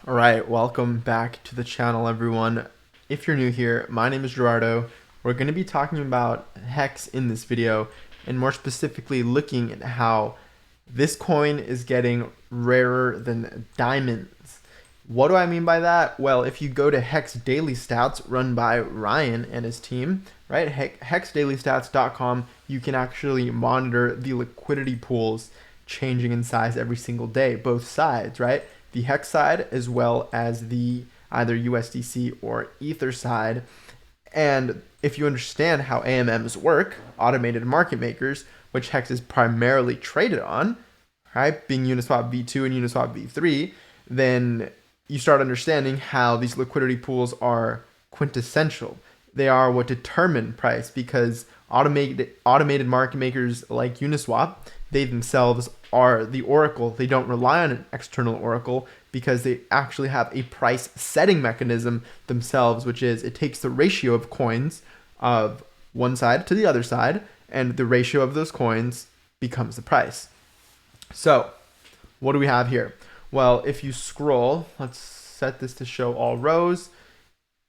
All right, welcome back to the channel, everyone. If you're new here, my name is Gerardo. We're going to be talking about HEX in this video, and more specifically looking at how this coin is getting rarer than diamonds. What do I mean by that? Well, if you go to HEX Daily Stats run by Ryan and his team, right, hexdailystats.com, you can actually monitor the liquidity pools changing in size every single day, both sides, right? The HEX side as well as the either USDC or Ether side. And if you understand how AMMs work, automated market makers, which HEX is primarily traded on, right, being Uniswap v2 and Uniswap v3, then you start understanding how these liquidity pools are quintessential. They are what determine price because automated market makers like Uniswap, they themselves are the oracle. They don't rely on an external oracle because they actually have a price setting mechanism themselves, which is it takes the ratio of coins of one side to the other side, and the ratio of those coins becomes the price. So what do we have here? Well, if you scroll, let's set this to show all rows.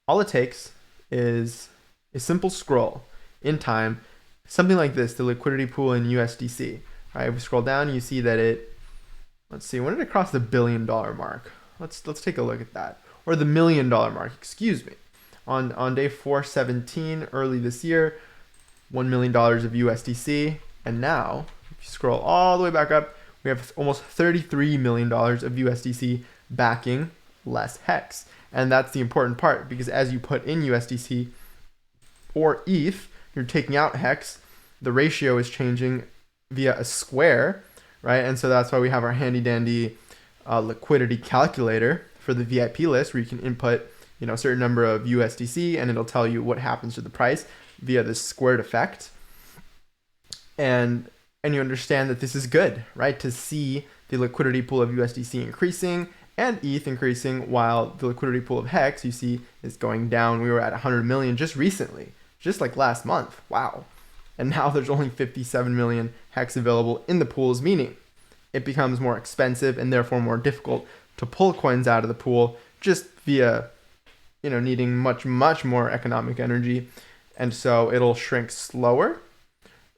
All it takes is a simple scroll in time, something like this, the liquidity pool in USDC. All right, if we scroll down, you see that it, let's see, when did it cross the $1 billion mark? Let's take a look at that. Or the $1 million mark, excuse me. On day 417 early this year, $1 million of USDC. And now, if you scroll all the way back up, we have almost $33 million of USDC backing less HEX. And that's the important part because as you put in USDC or ETH, you're taking out HEX, the ratio is changing via a square, right? And so that's why we have our handy dandy liquidity calculator for the VIP list where you can input, a certain number of USDC and it'll tell you what happens to the price via this squared effect. And you understand that this is good, right? To see the liquidity pool of USDC increasing and ETH increasing while the liquidity pool of HEX, you see, is going down. We were at 100 million just recently, just like last month. Wow. And now there's only 57 million HEX available in the pools, meaning it becomes more expensive and therefore more difficult to pull coins out of the pool just via, needing much more economic energy. And so it'll shrink slower,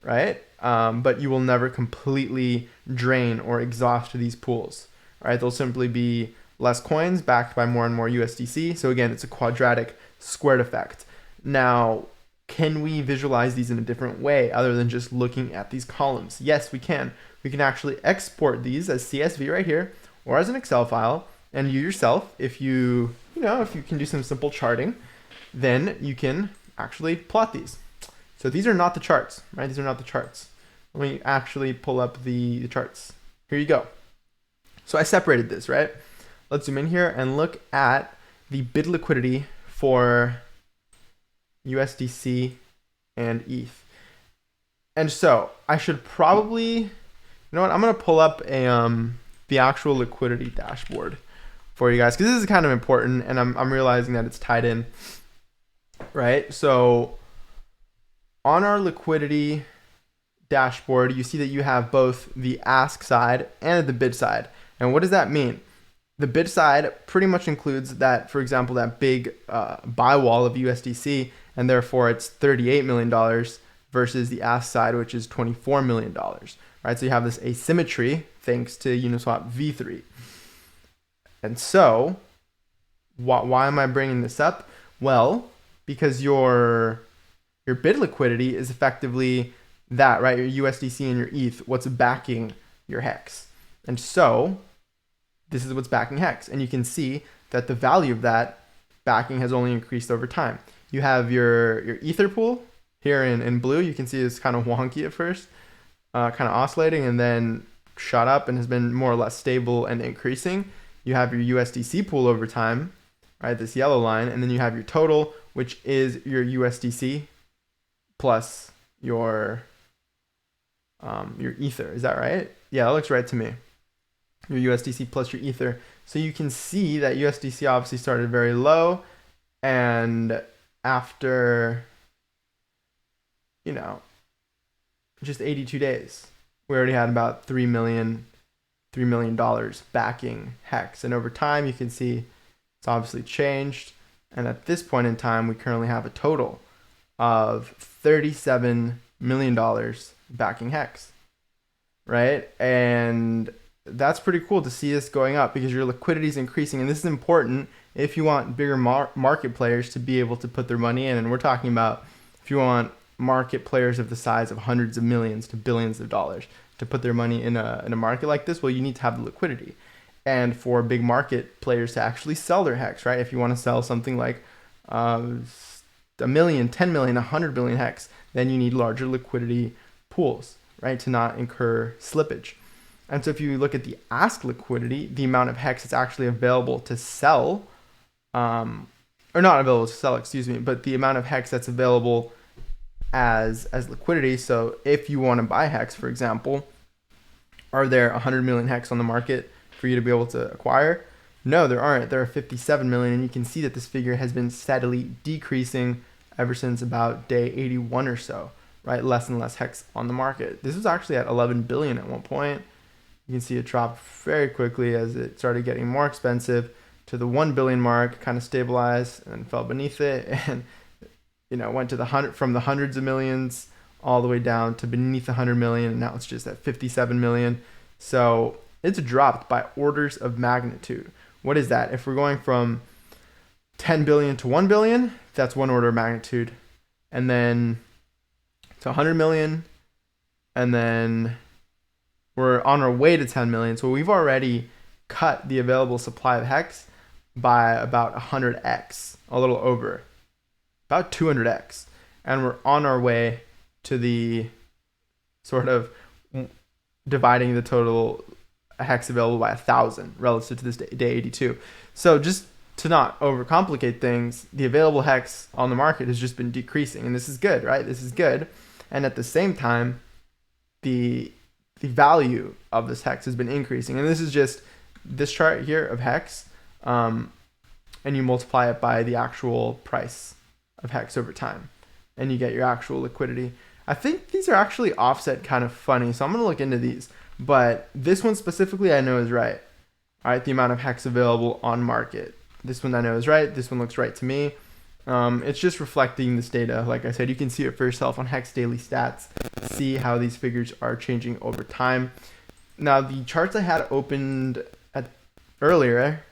right? But you will never completely drain or exhaust these pools, right? There'll simply be less coins backed by more and more USDC. So again, it's a quadratic squared effect. Now, can we visualize these in a different way other than just looking at these columns? Yes, we can. We can actually export these as CSV right here or as an Excel file. And you yourself, if you can do some simple charting, then you can actually plot these. So these are not the charts, right? These are not the charts. Let me actually pull up the charts. Here you go. So I separated this, right? Let's zoom in here and look at the bid liquidity for USDC and ETH. And so I should probably, I'm going to pull up the actual liquidity dashboard for you guys because this is kind of important and I'm realizing that it's tied in, right? So on our liquidity dashboard, you see that you have both the ask side and the bid side. And what does that mean? The bid side pretty much includes that, for example, that big buy wall of USDC, and therefore it's $38 million versus the ask side, which is $24 million, right? So you have this asymmetry thanks to Uniswap v3. And so why am I bringing this up? Well, because your bid liquidity is effectively that, right? Your USDC and your ETH, what's backing your HEX. And so this is what's backing HEX. And you can see that the value of that backing has only increased over time. You have your Ether pool here in blue. You can see it's kind of wonky at first, kind of oscillating, and then shot up and has been more or less stable and increasing. You have your USDC pool over time, right? This yellow line. And then you have your total, which is your USDC plus your Ether. Is that right? Yeah, that looks right to me. Your USDC plus your Ether. So you can see that USDC obviously started very low, and after just 82 days, we already had about 3 million $3 million backing HEX. And over time, you can see it's obviously changed. And at this point in time, we currently have a total of $37 million backing HEX, right? And that's pretty cool to see this going up because your liquidity is increasing. And this is important if you want bigger market players to be able to put their money in. And we're talking about if you want market players of the size of hundreds of millions to billions of dollars to put their money in a market like this, well, you need to have the liquidity. And for big market players to actually sell their HEX, right? If you want to sell something like $1 million, 10 million, 100 billion HEX, then you need larger liquidity pools, right? To not incur slippage. And so if you look at the ask liquidity, the amount of HEX that's actually available to sell, or not available to sell, excuse me, but the amount of HEX that's available as liquidity. So if you want to buy HEX, for example, are there 100 million HEX on the market for you to be able to acquire? No, there aren't. There are 57 million, and you can see that this figure has been steadily decreasing ever since about day 81 or so, right? Less and less HEX on the market. This was actually at 11 billion at one point. You can see it dropped very quickly as it started getting more expensive to the 1 billion mark, kind of stabilized and fell beneath it, and went to from the hundreds of millions all the way down to beneath 100 million, and now it's just at 57 million. So it's dropped by orders of magnitude. What is that? If we're going from 10 billion to 1 billion, that's one order of magnitude. And then to 100 million, and then we're on our way to 10 million. So we've already cut the available supply of HEX by about 100x, a little over, about 200x. And we're on our way to the sort of dividing the total HEX available by 1,000 relative to this day 82. So just to not overcomplicate things, the available HEX on the market has just been decreasing, and this is good, right? This is good. And at the same time, the value of this HEX has been increasing. And this is just this chart here of HEX, and you multiply it by the actual price of HEX over time, and you get your actual liquidity. I think these are actually offset kind of funny, so I'm going to look into these. But this one specifically I know is right. All right, the amount of HEX available on market. This one I know is right. This one looks right to me. It's just reflecting this data. Like I said, you can see it for yourself on HEX Daily Stats. See how these figures are changing over time. Now, the charts I had opened earlier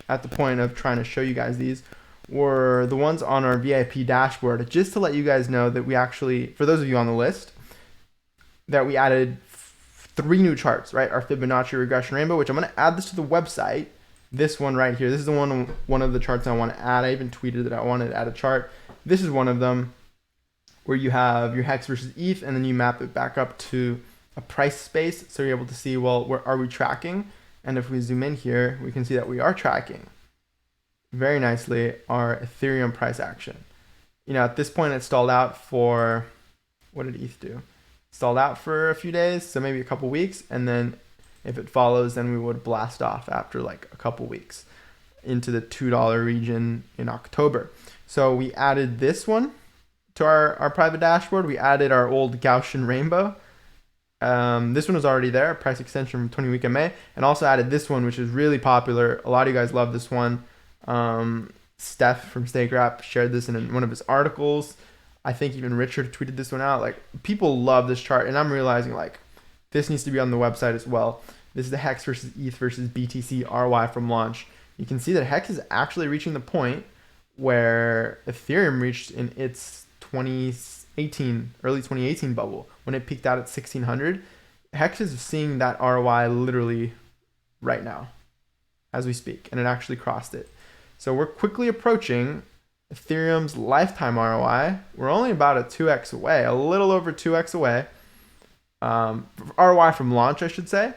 at the point of trying to show you guys these were the ones on our VIP dashboard, just to let you guys know that we actually, for those of you on the list, that we added 3 new charts, right? Our Fibonacci regression rainbow, which I'm going to add this to the website. This one right here. This is the one of the charts I want to add. I even tweeted that I wanted to add a chart. This is one of them where you have your HEX versus ETH, and then you map it back up to a price space. So you're able to see, well, where are we tracking? And if we zoom in here, we can see that we are tracking very nicely our Ethereum price action. At this point, it stalled out for, what did ETH do? Stalled out for a few days, so maybe a couple weeks, and then if it follows, then we would blast off after like a couple weeks into the $2 region in October. So we added this one to our private dashboard. We added our old Gaussian rainbow. This one was already there, price extension from 20 week MA, and also added this one, which is really popular. A lot of you guys love this one. Steph from StakeRap shared this in one of his articles. I think even Richard tweeted this one out. Like, people love this chart, and I'm realizing like this needs to be on the website as well. This is the HEX versus ETH versus BTC RY from launch. You can see that HEX is actually reaching the point where Ethereum reached in its early 2018 bubble when it peaked out at 1,600. HEX is seeing that ROI literally right now as we speak, and it actually crossed it. So we're quickly approaching Ethereum's lifetime ROI. We're only about a 2x away, a little over 2x away. ROI from launch, I should say.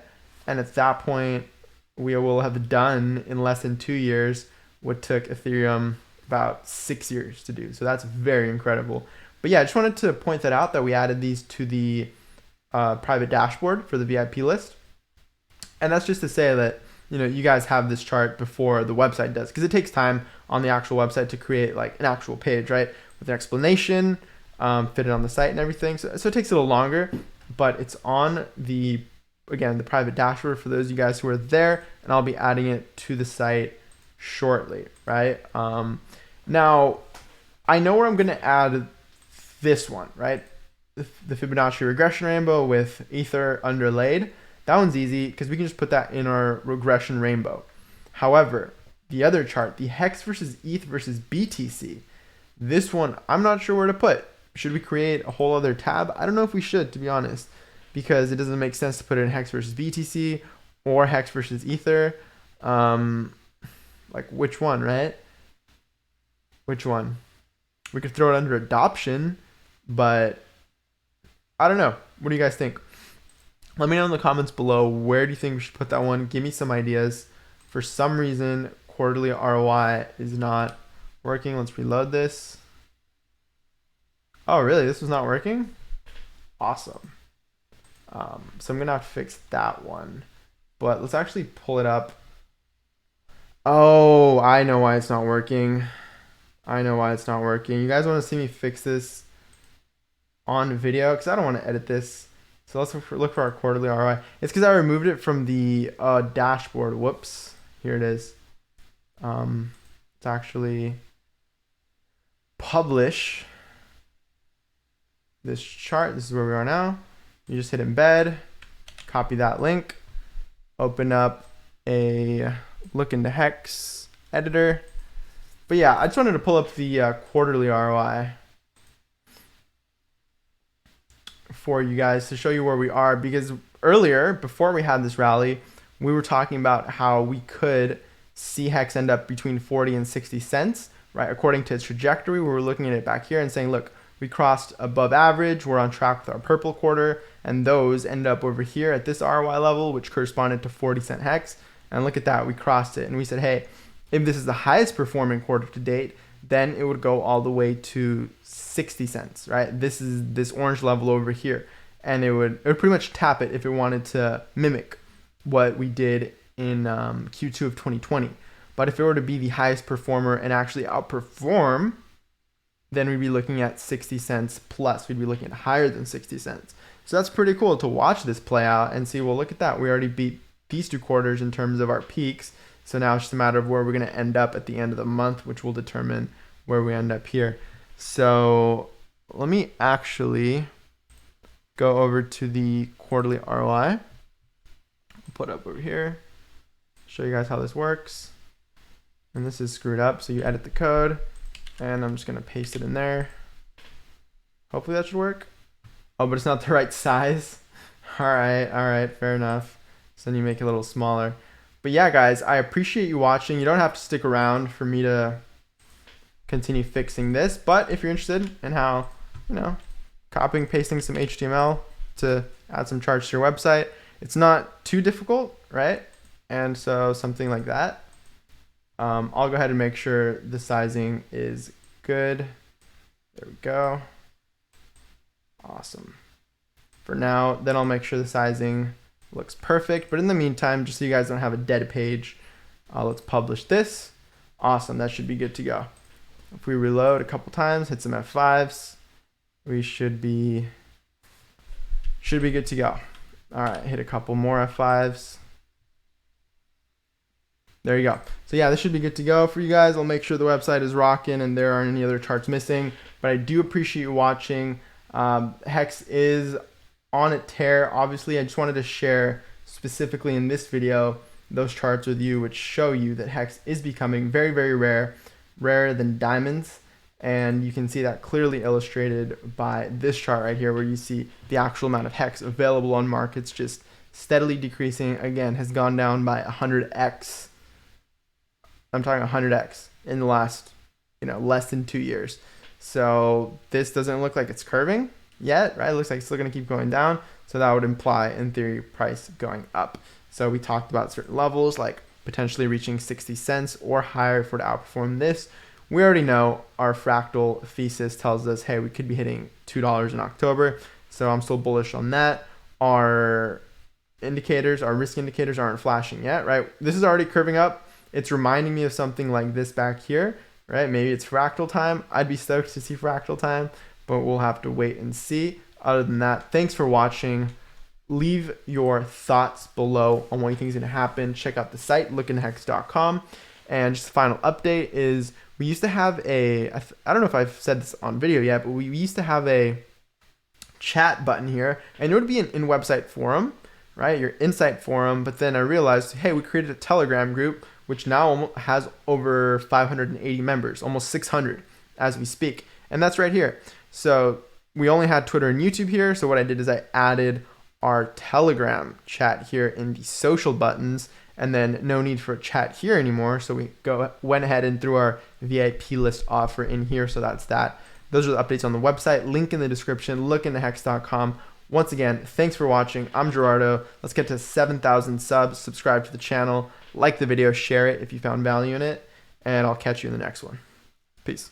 And at that point, we will have done in less than 2 years what took Ethereum about 6 years to do. So that's very incredible. But yeah, I just wanted to point that out, that we added these to the private dashboard for the VIP list. And that's just to say that, you guys have this chart before the website does, because it takes time on the actual website to create like an actual page, right? With an explanation, fit it on the site and everything. So it takes a little longer, but it's on the again, the private dashboard for those of you guys who are there, and I'll be adding it to the site shortly, right? Now, I know where I'm going to add this one, right? The Fibonacci regression rainbow with ether underlaid. That one's easy because we can just put that in our regression rainbow. However, the other chart, the HEX versus ETH versus BTC, this one, I'm not sure where to put. Should we create a whole other tab? I don't know if we should, to be honest, because it doesn't make sense to put it in HEX versus BTC or HEX versus ether. Like which one, right? Which one? We could throw it under adoption, but I don't know. What do you guys think? Let me know in the comments below. Where do you think we should put that one? Give me some ideas. For some reason, quarterly ROI is not working. Let's reload this. Oh, really? This was not working? Awesome. So I'm going to have to fix that one. But let's actually pull it up. Oh, I know why it's not working. I know why it's not working. You guys want to see me fix this on video? Because I don't want to edit this. So let's look for our quarterly ROI. It's because I removed it from the dashboard. Whoops. Here it is. It's actually publish this chart. This is where we are now. You just hit embed, copy that link, open up a LookIntoHex editor. But yeah, I just wanted to pull up the quarterly ROI for you guys to show you where we are, because earlier, before we had this rally, we were talking about how we could see HEX end up between 40 and 60 cents, right? According to its trajectory, we were looking at it back here and saying, look, we crossed above average, we're on track with our purple quarter, and those end up over here at this ROI level, which corresponded to 40-cent HEX. And look at that, we crossed it, and we said, hey, if this is the highest performing quarter to date, then it would go all the way to 60 cents, right? This is this orange level over here, and it would pretty much tap it if it wanted to mimic what we did in Q2 of 2020. But if it were to be the highest performer and actually outperform, then we'd be looking at 60 cents plus. We'd be looking at higher than 60 cents. So that's pretty cool to watch this play out and see, well, look at that. We already beat these two quarters in terms of our peaks. So now it's just a matter of where we're going to end up at the end of the month, which will determine where we end up here. So let me actually go over to the quarterly ROI. Put up over here, show you guys how this works. And this is screwed up, so you edit the code, and I'm just going to paste it in there. Hopefully that should work. Oh, but it's not the right size. All right, fair enough. So then you make it a little smaller. But yeah, guys, I appreciate you watching. You don't have to stick around for me to continue fixing this, but if you're interested in how, copying, pasting some HTML to add some charts to your website, it's not too difficult, right? And so something like that. I'll go ahead and make sure the sizing is good. There we go. Awesome. For now, then I'll make sure the sizing looks perfect. But in the meantime, just so you guys don't have a dead page, let's publish this. Awesome, that should be good to go. If we reload a couple times, hit some F5s, we should be good to go. All right, hit a couple more F5s. There you go. So yeah, this should be good to go for you guys. I'll make sure the website is rocking and there aren't any other charts missing. But I do appreciate you watching. HEX is on a tear. Obviously, I just wanted to share specifically in this video those charts with you, which show you that HEX is becoming very, very rare, rarer than diamonds. And you can see that clearly illustrated by this chart right here, where you see the actual amount of HEX available on markets just steadily decreasing. Again, has gone down by 100x. I'm talking 100x in the last, less than 2 years. So this doesn't look like it's curving yet, right? It looks like it's still going to keep going down. So that would imply, in theory, price going up. So we talked about certain levels, like potentially reaching 60 cents or higher for to outperform this. We already know our fractal thesis tells us, hey, we could be hitting $2 in October. So I'm still bullish on that. Our indicators, our risk indicators aren't flashing yet, right? This is already curving up. It's reminding me of something like this back here, right? Maybe it's fractal time. I'd be stoked to see fractal time, but we'll have to wait and see. Other than that, thanks for watching. leave your thoughts below on what you think is going to happen. Check out the site, LookIntoHex.com. And just a final update is we used to have I don't know if I've said this on video yet, but we used to have a chat button here, and it would be an in-website forum, right? Your Insight forum. But then I realized, hey, we created a Telegram group, which now has over 580 members, almost 600 as we speak. And that's right here. So we only had Twitter and YouTube here. So what I did is I added our Telegram chat here in the social buttons, and then no need for a chat here anymore. So we went ahead and threw our VIP list offer in here. So that's that. Those are the updates on the website. Link in the description, lookintohex.com. Once again, thanks for watching. I'm Gerardo. Let's get to 7,000 subs. Subscribe to the channel, like the video, share it if you found value in it, and I'll catch you in the next one. Peace.